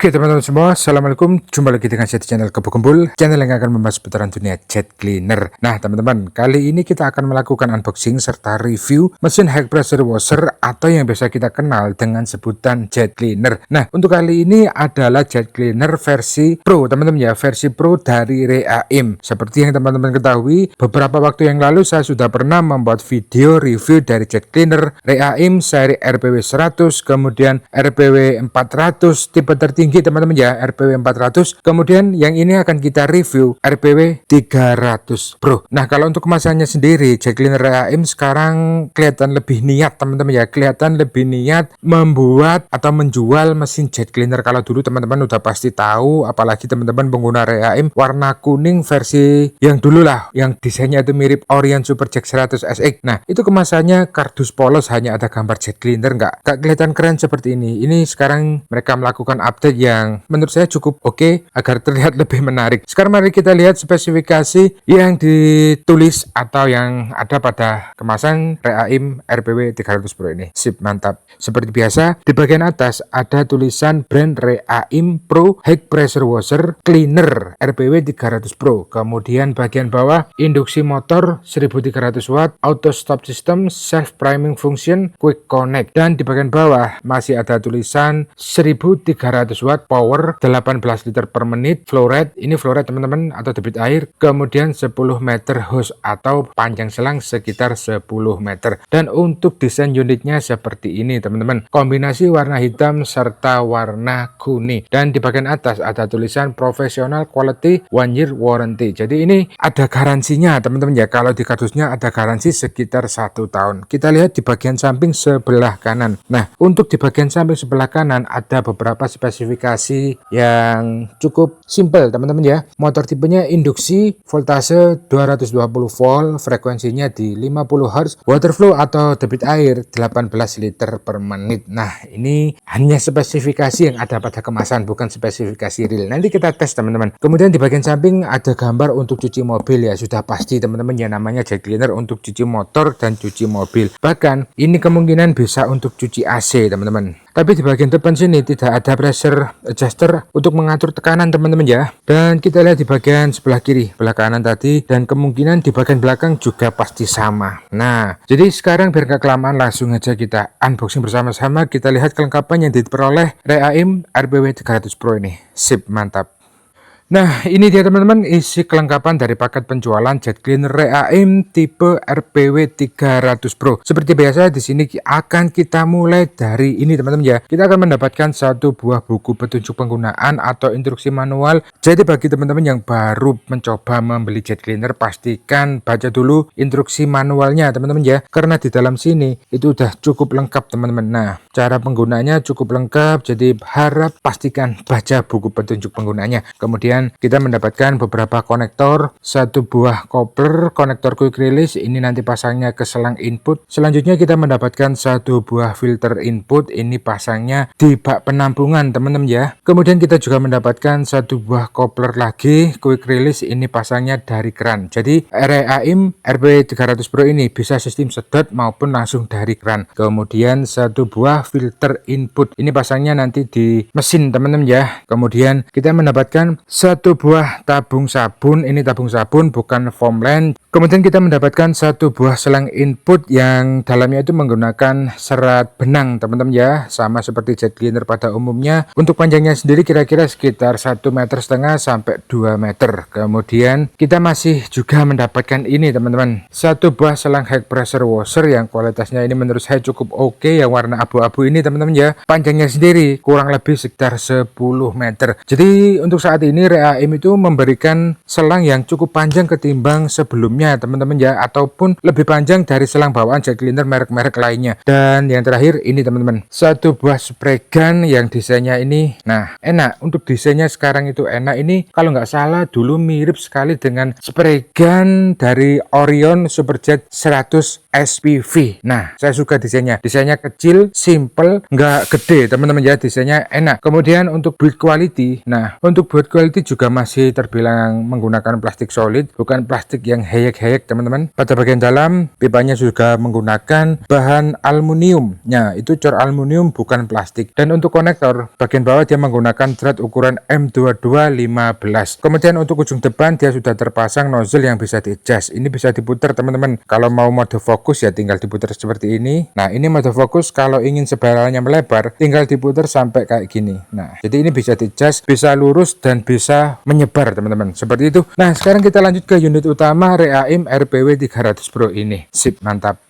Oke teman-teman semua, Assalamualaikum. Jumpa lagi dengan saya di channel Kebo Gembul, channel yang akan membahas seputaran dunia jet cleaner. Nah teman-teman, kali ini kita akan melakukan unboxing serta review mesin high pressure washer atau yang biasa kita kenal dengan sebutan jet cleaner. Nah untuk kali ini adalah jet cleaner versi Pro teman-teman ya, versi Pro dari Reaim. Seperti yang teman-teman ketahui, beberapa waktu yang lalu saya sudah pernah membuat video review dari jet cleaner Reaim seri RPW 100, kemudian RPW 400 tipe tertinggi teman-teman ya, RPW 400. Kemudian yang ini akan kita review RPW 300 Pro. Nah kalau untuk kemasannya sendiri, jet cleaner Reaim sekarang kelihatan lebih niat teman-teman ya, kelihatan lebih niat membuat atau menjual mesin jet cleaner. Kalau dulu teman-teman udah pasti tahu, apalagi teman-teman pengguna Reaim warna kuning versi yang dulu lah, yang desainnya itu mirip Orion Superjet 100 SX. Nah itu kemasannya kardus polos, hanya ada gambar jet cleaner, nggak kelihatan keren seperti ini. Ini sekarang mereka melakukan update yang menurut saya cukup oke agar terlihat lebih menarik. Sekarang mari kita lihat spesifikasi yang ditulis atau yang ada pada kemasan Reaim RPW 300 Pro ini. Sip, mantap. Seperti biasa di bagian atas ada tulisan brand Reaim Pro High Pressure Washer Cleaner RPW 300 Pro. Kemudian bagian bawah induksi motor 1300 watt, auto stop system, self priming function, quick connect. Dan di bagian bawah masih ada tulisan 1300 watt, power 18 liter per menit, flow rate, ini flow rate teman-teman atau debit air, kemudian 10 meter hose atau panjang selang sekitar 10 meter. Dan untuk desain unitnya seperti ini teman-teman, kombinasi warna hitam serta warna kuning. Dan di bagian atas ada tulisan professional quality 1 year warranty. Jadi ini ada garansinya teman-teman ya, kalau di kardusnya ada garansi sekitar 1 tahun. Kita lihat di bagian samping sebelah kanan. Nah untuk di bagian samping sebelah kanan ada beberapa spesifikasi yang cukup simpel teman-teman ya. Motor tipenya induksi, voltase 220 volt, frekuensinya di 50 Hz, water flow atau debit air 18 liter per menit. Nah ini hanya spesifikasi yang ada pada kemasan, bukan spesifikasi real. Nanti kita tes teman-teman. Kemudian di bagian samping ada gambar untuk cuci mobil ya, sudah pasti teman-teman ya, namanya jet cleaner untuk cuci motor dan cuci mobil. Bahkan ini kemungkinan bisa untuk cuci AC teman-teman. Tapi di bagian depan sini tidak ada pressure adjuster untuk mengatur tekanan teman-teman ya. Dan kita lihat di bagian sebelah kiri, sebelah kanan tadi, dan kemungkinan di bagian belakang juga pasti sama. Nah, jadi sekarang biar gak kelamaan langsung aja kita unboxing bersama-sama. Kita lihat kelengkapan yang diperoleh Reaim RPW 300 Pro ini. Sip, mantap. Nah ini dia teman-teman isi kelengkapan dari paket penjualan jet cleaner Reaim tipe RPW 300 Pro. Seperti biasa di sini akan kita mulai dari ini teman-teman ya. Kita akan mendapatkan satu buah buku petunjuk penggunaan atau instruksi manual. Jadi bagi teman-teman yang baru mencoba membeli jet cleaner, pastikan baca dulu instruksi manualnya teman-teman ya. Karena di dalam sini itu udah cukup lengkap teman-teman. Nah cara penggunanya cukup lengkap, jadi harap pastikan baca buku petunjuk penggunanya. Kemudian kita mendapatkan beberapa konektor, satu buah coupler, konektor quick release, ini nanti pasangnya ke selang input. Selanjutnya kita mendapatkan satu buah filter input, ini pasangnya di bak penampungan teman-teman ya. Kemudian kita juga mendapatkan satu buah coupler lagi, quick release, ini pasangnya dari keran. Jadi Reaim RPW 300 Pro ini bisa sistem sedot maupun langsung dari keran. Kemudian satu buah filter input, ini pasangnya nanti di mesin teman-teman ya. Kemudian kita mendapatkan satu buah tabung sabun, ini tabung sabun bukan foam line. Kemudian kita mendapatkan satu buah selang input yang dalamnya itu menggunakan serat benang teman-teman ya, sama seperti jet cleaner pada umumnya. Untuk panjangnya sendiri kira-kira sekitar 1,5 meter sampai 2 meter. Kemudian kita masih juga mendapatkan ini teman-teman, satu buah selang high pressure washer yang kualitasnya ini menurut saya cukup oke, yang warna abu-abu ini teman-teman ya. Panjangnya sendiri kurang lebih sekitar 10 meter. Jadi untuk saat ini Reaim itu memberikan selang yang cukup panjang ketimbang sebelumnya teman-teman ya, ataupun lebih panjang dari selang bawaan jet cleaner merek-merek lainnya. Dan yang terakhir ini teman-teman, satu buah spray gun yang desainnya ini, nah enak, untuk desainnya sekarang itu enak. Ini kalau nggak salah dulu mirip sekali dengan spray gun dari Orion Superjet 100 SPV. Nah saya suka desainnya kecil, simple, nggak gede teman-teman ya, desainnya enak. Kemudian untuk build quality, nah untuk build quality juga masih terbilang menggunakan plastik solid, bukan plastik yang heyek-heyek teman-teman. Pada bagian dalam pipanya juga menggunakan bahan aluminium. Nah, itu cor aluminium bukan plastik. Dan untuk konektor bagian bawah dia menggunakan thread ukuran M2215. Kemudian untuk ujung depan dia sudah terpasang nozzle yang bisa di-adjust. Ini bisa diputar teman-teman. Kalau mau mode fokus ya tinggal diputar seperti ini. Nah, ini mode fokus. Kalau ingin sebaralnya melebar tinggal diputar sampai kayak gini. Nah, jadi ini bisa di-adjust, bisa lurus dan bisa menyebar teman-teman. Seperti itu. Nah, sekarang kita lanjut ke unit utama Reaim RPW 300 Pro ini. Sip, mantap.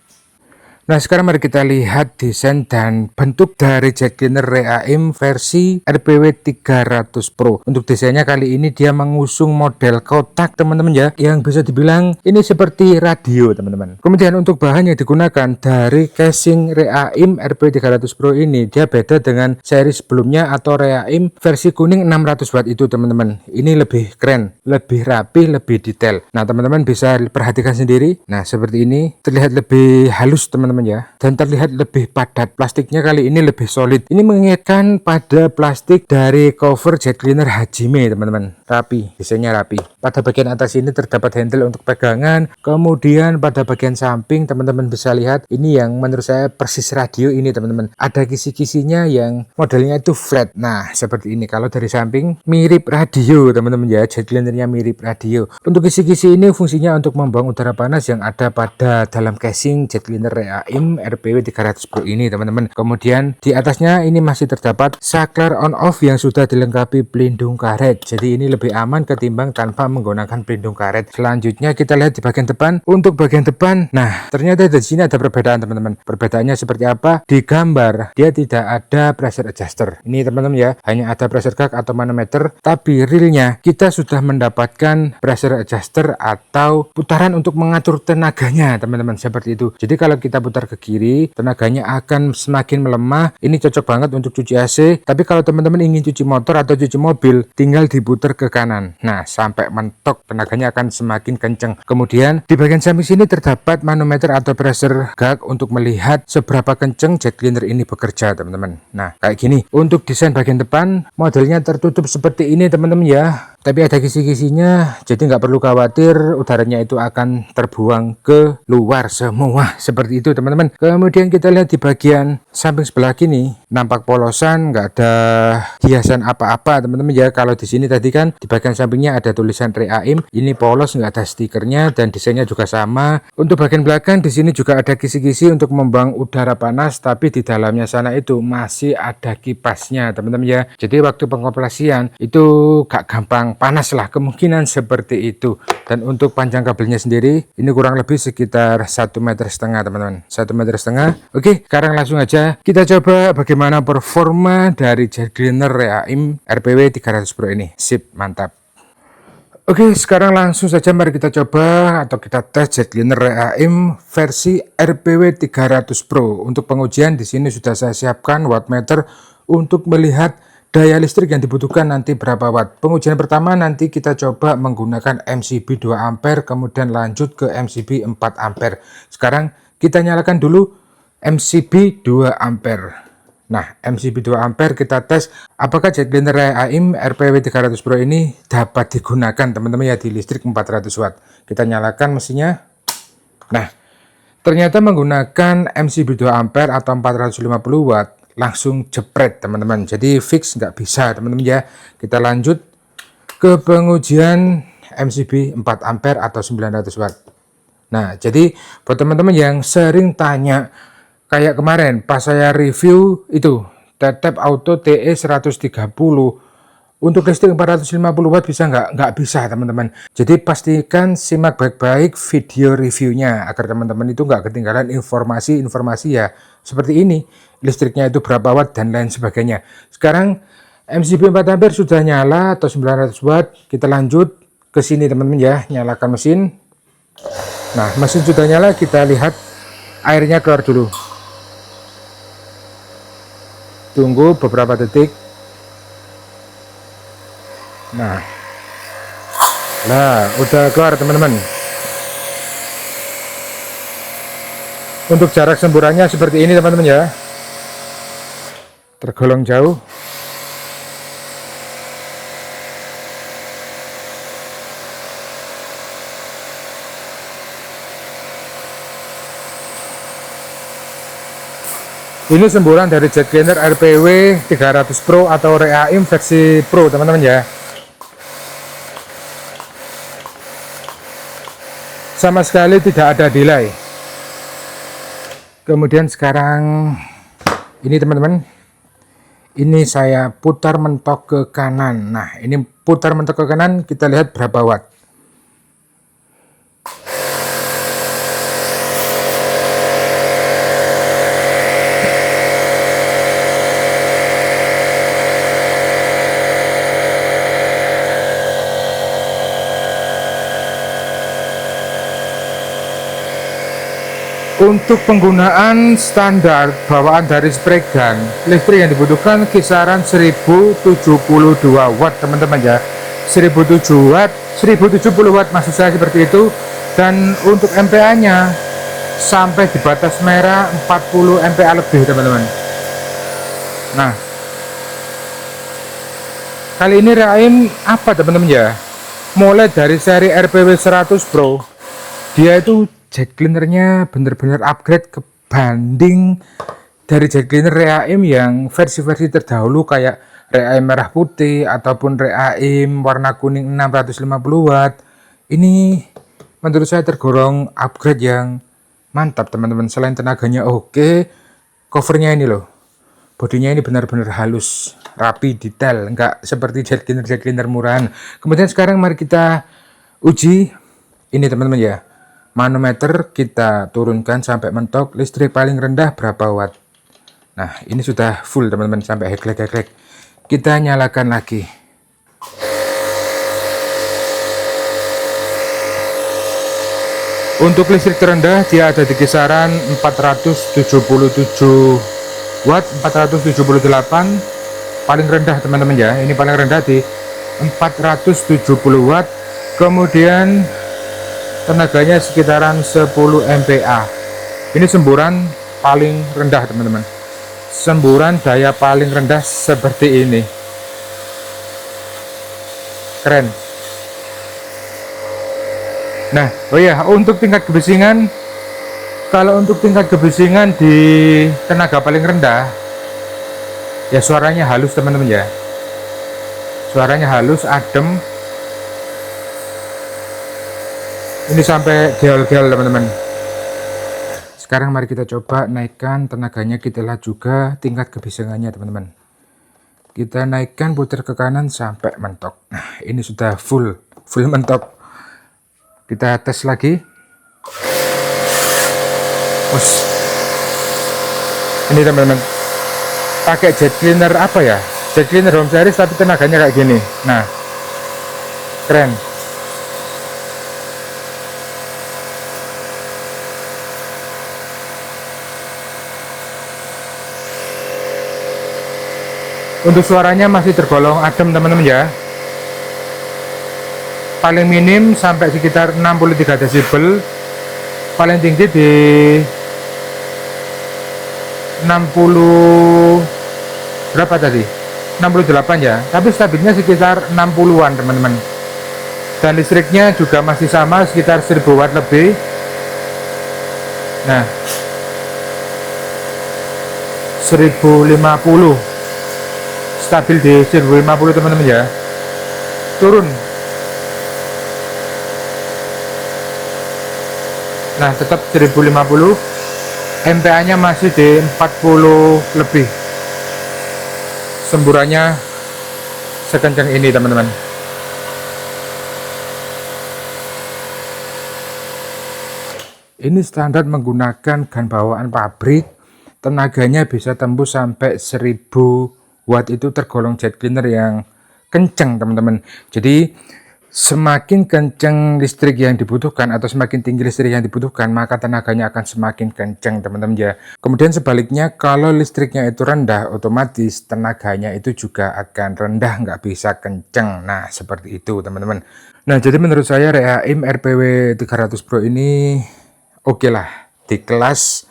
Nah, sekarang mari kita lihat desain dan bentuk dari jet cleaner Reaim versi RPW 300 Pro. Untuk desainnya kali ini dia mengusung model kotak teman-teman ya, yang bisa dibilang ini seperti radio teman-teman. Kemudian untuk bahan yang digunakan dari casing Reaim RPW 300 Pro ini dia beda dengan seri sebelumnya atau Reaim versi kuning 600 watt itu teman-teman. Ini lebih keren, lebih rapi, lebih detail. Nah, teman-teman bisa perhatikan sendiri. Nah, seperti ini terlihat lebih halus teman-teman ya, dan terlihat lebih padat. Plastiknya kali ini lebih solid. Ini mengingatkan pada plastik dari cover jet cleaner Hajime teman-teman. Rapi, desainnya rapi. Pada bagian atas ini terdapat handle untuk pegangan. Kemudian pada bagian samping teman-teman bisa lihat ini yang menurut saya persis radio ini teman-teman. Ada kisi-kisinya yang modelnya itu flat. Nah, seperti ini. Kalau dari samping mirip radio teman-teman ya, jet cleanernya mirip radio. Untuk kisi-kisi ini fungsinya untuk membuang udara panas yang ada pada dalam casing jet cleaner Reaim RPW 300 Pro ini teman-teman. Kemudian di atasnya ini masih terdapat saklar on off yang sudah dilengkapi pelindung karet. Jadi ini lebih aman ketimbang tanpa menggunakan pelindung karet. Selanjutnya kita lihat di bagian depan. Untuk bagian depan, nah ternyata di sini ada perbedaan teman-teman. Perbedaannya seperti apa? Di gambar dia tidak ada pressure adjuster. Ini teman-teman ya, hanya ada pressure gauge atau manometer. Tapi realnya kita sudah mendapatkan pressure adjuster atau putaran untuk mengatur tenaganya teman-teman, seperti itu. Jadi kalau kita putar ke kiri, tenaganya akan semakin melemah. Ini cocok banget untuk cuci AC. Tapi kalau teman-teman ingin cuci motor atau cuci mobil, tinggal diputar ke kanan. Nah, sampai mentok, tenaganya akan semakin kencang. Kemudian di bagian samping sini terdapat manometer atau pressure gauge untuk melihat seberapa kencang jet cleaner ini bekerja teman-teman. Nah, kayak gini. Untuk desain bagian depan, modelnya tertutup seperti ini teman-teman ya. Tapi ada kisi-kisinya, jadi nggak perlu khawatir udaranya itu akan terbuang ke luar semua. Seperti itu teman-teman. Kemudian kita lihat di bagian samping sebelah kini, nampak polosan, nggak ada hiasan apa-apa teman-teman ya. Kalau di sini tadi kan di bagian sampingnya ada tulisan Reaim, ini polos, nggak ada stikernya dan desainnya juga sama. Untuk bagian belakang di sini juga ada kisi-kisi untuk membuang udara panas, tapi di dalamnya sana itu masih ada kipasnya teman-teman ya. Jadi waktu pengkompresian itu gak gampang panas lah, kemungkinan seperti itu. Dan untuk panjang kabelnya sendiri ini kurang lebih sekitar 1,5 meter teman-teman, 1,5 meter. Oke, sekarang langsung aja kita coba bagaimana performa dari jet cleaner Reaim RPW 300 Pro ini. Sip, mantap. Oke, sekarang langsung saja mari kita coba atau kita tes jet cleaner Reaim versi RPW 300 Pro. Untuk pengujian di sini sudah saya siapkan wattmeter untuk melihat daya listrik yang dibutuhkan nanti berapa watt. Pengujian pertama nanti kita coba menggunakan MCB 2 ampere, kemudian lanjut ke MCB 4 ampere. Sekarang kita nyalakan dulu MCB 2 ampere. Nah, MCB 2 ampere kita tes apakah jet cleaner Reaim RPW 300 Pro ini dapat digunakan teman-teman ya di listrik 400 watt. Kita nyalakan mesinnya. Nah, ternyata menggunakan MCB 2 ampere atau 450 watt langsung jepret teman-teman, jadi fix nggak bisa teman-teman ya. Kita lanjut ke pengujian MCB 4 ampere atau 900 watt. Nah, jadi buat teman-teman yang sering tanya kayak kemarin pas saya review itu tetep auto TE 130 untuk listrik 450 watt bisa nggak bisa teman-teman. Jadi pastikan simak baik-baik video reviewnya agar teman-teman itu nggak ketinggalan informasi-informasi ya seperti ini, listriknya itu berapa watt dan lain sebagainya. Sekarang MCB 4 ampere sudah nyala atau 900 watt. Kita lanjut ke sini teman-teman ya, nyalakan mesin. Nah, mesin sudah nyala, kita lihat airnya keluar dulu. Tunggu beberapa detik. Nah, udah keluar teman-teman. Untuk jarak semburannya seperti ini teman-teman ya, tergolong jauh. Ini semburan dari jet cleaner RPW 300 Pro atau REAIM versi Pro teman-teman ya. Sama sekali tidak ada delay. Kemudian sekarang ini teman-teman, ini saya putar mentok ke kanan. Nah, ini putar mentok ke kanan, kita lihat berapa watt. Untuk penggunaan standar bawaan dari spray gun, listrik yang dibutuhkan kisaran 1072 watt teman-teman ya. 1007 watt, 1070 watt maksud saya seperti itu. Dan untuk MPa nya sampai di batas merah 40 MPa lebih teman-teman. Nah, kali ini REAIM apa teman-teman ya, mulai dari seri RPW 100 Pro, dia itu jet cleanernya bener-bener upgrade kebanding dari jet cleaner REAIM yang versi-versi terdahulu kayak REAIM merah putih ataupun REAIM warna kuning 650 watt. Ini menurut saya tergolong upgrade yang mantap teman-teman. Selain tenaganya oke, covernya ini loh, bodinya ini benar-benar halus, rapi, detail, nggak seperti jet cleaner murahan. Kemudian sekarang mari kita uji ini teman-teman ya. Manometer kita turunkan sampai mentok, listrik paling rendah berapa watt. Nah, ini sudah full teman-teman sampai heklek. Kita nyalakan lagi. Untuk listrik terendah dia ada di kisaran 477 watt, 478. Paling rendah teman-teman ya, ini paling rendah di 470 watt. Kemudian tenaganya sekitaran 10 MPa. Ini semburan paling rendah teman-teman, semburan daya paling rendah seperti ini, keren. Nah, oh ya, untuk tingkat kebisingan, kalau untuk tingkat kebisingan di tenaga paling rendah ya suaranya halus teman-teman ya, suaranya halus, adem. Ini sampai gel-gel teman-teman. Sekarang mari kita coba naikkan tenaganya, kita lihat juga tingkat kebisingannya teman-teman. Kita naikkan, putar ke kanan sampai mentok. Nah, ini sudah full mentok. Kita tes lagi. Ini teman-teman, pakai jet cleaner apa ya, jet cleaner home series tapi tenaganya kayak gini. Nah, keren. Untuk suaranya masih tergolong adem teman-teman ya. Paling minim sampai sekitar 63 desibel, paling tinggi di 60 berapa tadi, 68 ya, tapi stabilnya sekitar 60-an teman-teman. Dan listriknya juga masih sama sekitar 1000 watt lebih. Nah, 1050, stabil di 1050 teman-teman ya. Turun. Nah, tetap 1050. MPa nya masih di 40 lebih. Semburannya sekencang ini teman-teman. Ini standar menggunakan gun bawaan pabrik. Tenaganya bisa tembus sampai 1000 watt, itu tergolong jet cleaner yang kenceng teman-teman. Jadi semakin kenceng listrik yang dibutuhkan atau semakin tinggi listrik yang dibutuhkan, maka tenaganya akan semakin kenceng teman-teman ya. Kemudian sebaliknya, kalau listriknya itu rendah, otomatis tenaganya itu juga akan rendah, nggak bisa kenceng. Nah, seperti itu teman-teman. Nah, jadi menurut saya REAIM RPW 300 Pro ini oke lah di kelas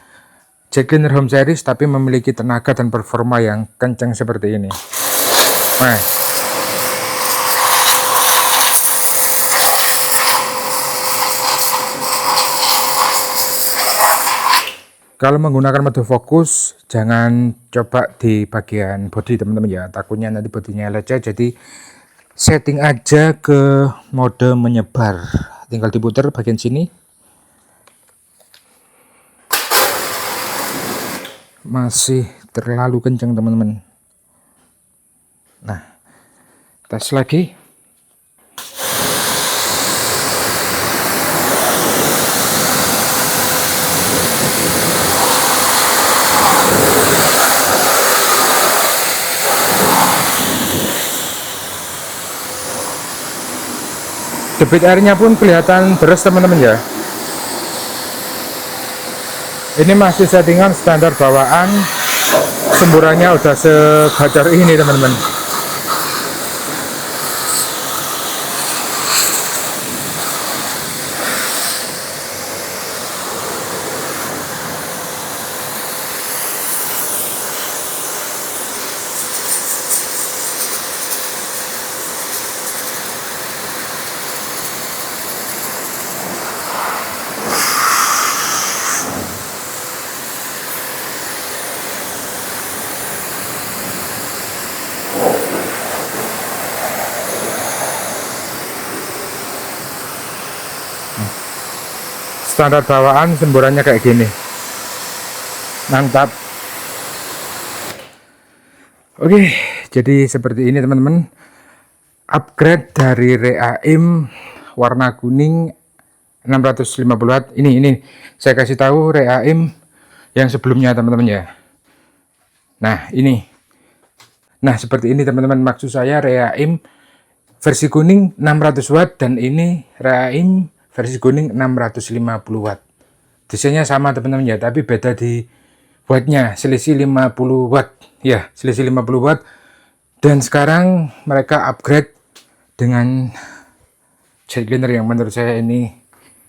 jet cleaner home series, tapi memiliki tenaga dan performa yang kencang seperti ini. Nah, Kalau menggunakan mode fokus, jangan coba di bagian body teman-teman ya, takutnya nanti bodinya lecet. Jadi setting aja ke mode menyebar, tinggal diputar bagian sini. Masih terlalu kencang teman-teman. Nah, tes lagi. Debit airnya pun kelihatan deras teman-teman ya. Ini masih settingan standar bawaan, semburannya udah segacor ini teman-teman. Standar bawaan semburannya kayak gini, mantap. Oke, jadi seperti ini teman-teman, upgrade dari Reaim warna kuning 650 watt. Ini saya kasih tahu Reaim yang sebelumnya teman-teman ya. Nah ini, nah seperti ini teman-teman, maksud saya Reaim versi kuning 600 watt dan ini Reaim versi kuning 650 watt. Desainnya sama teman-teman ya, tapi beda di wattnya, selisih 50 watt ya, selisih 50 watt. Dan sekarang mereka upgrade dengan jet cleaner yang menurut saya ini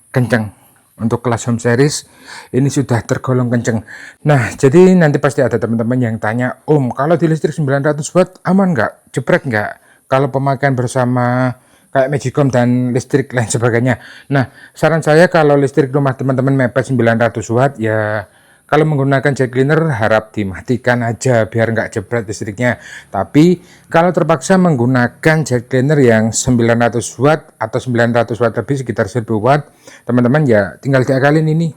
kenceng. Untuk kelas home series ini sudah tergolong kenceng. Nah, jadi nanti pasti ada teman-teman yang tanya, Om, kalau di listrik 900 watt aman nggak? Jeprek nggak? Kalau pemakaian bersama kayak Magicom dan listrik lain sebagainya. Nah, saran saya kalau listrik rumah teman-teman mepet 900 watt ya, kalau menggunakan jet cleaner harap dimatikan aja biar nggak jebret listriknya. Tapi kalau terpaksa menggunakan jet cleaner yang 900 watt atau 900 watt lebih, sekitar 1000 watt, teman-teman ya tinggal diakalin ini.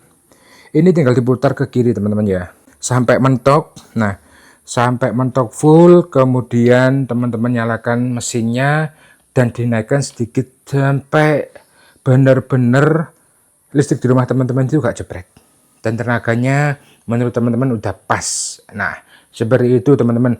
Ini tinggal diputar ke kiri teman-teman ya, sampai mentok. Nah, sampai mentok full, kemudian teman-teman nyalakan mesinnya dan dinaikkan sedikit sampai benar-benar listrik di rumah teman-teman itu gak jebrek dan tenaganya menurut teman-teman udah pas. Nah, seperti itu teman-teman.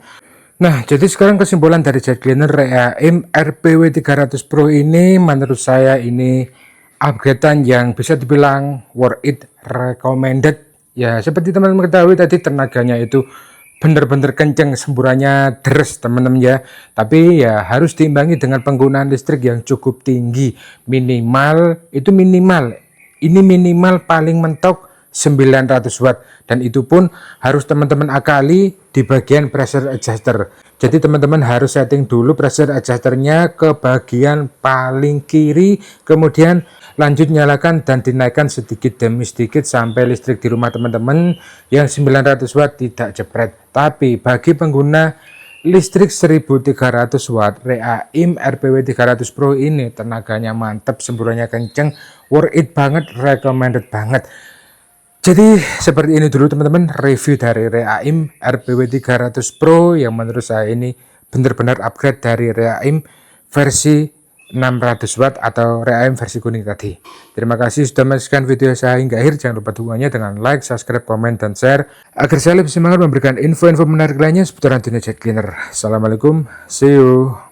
Nah, jadi sekarang kesimpulan dari jet cleaner Reaim RPW 300 Pro ini menurut saya ini upgradean yang bisa dibilang worth it, recommended. Ya, seperti teman-teman ketahui tadi tenaganya itu bener-bener kenceng, semburannya deres teman-teman ya. Tapi ya harus diimbangi dengan penggunaan listrik yang cukup tinggi, minimal itu minimal, ini minimal paling mentok 900 watt, dan itu pun harus teman-teman akali di bagian pressure adjuster. Jadi teman-teman harus setting dulu pressure adjusternya ke bagian paling kiri, kemudian lanjut nyalakan dan dinaikkan sedikit demi sedikit sampai listrik di rumah teman-teman yang 900 watt tidak jepret. Tapi bagi pengguna listrik 1300 watt Reaim RPW 300 Pro ini tenaganya mantap, semburannya kenceng, worth it banget, recommended banget. Jadi seperti ini dulu teman-teman review dari Reaim RPW 300 Pro yang menurut saya ini benar-benar upgrade dari Reaim versi 600 watt atau Reaim versi kuning tadi. Terima kasih sudah menyaksikan video saya hingga akhir. Jangan lupa dukungannya dengan like, subscribe, komen, dan share agar saya lebih semangat memberikan info-info menarik lainnya seputar dunia jet cleaner. Assalamualaikum, see you.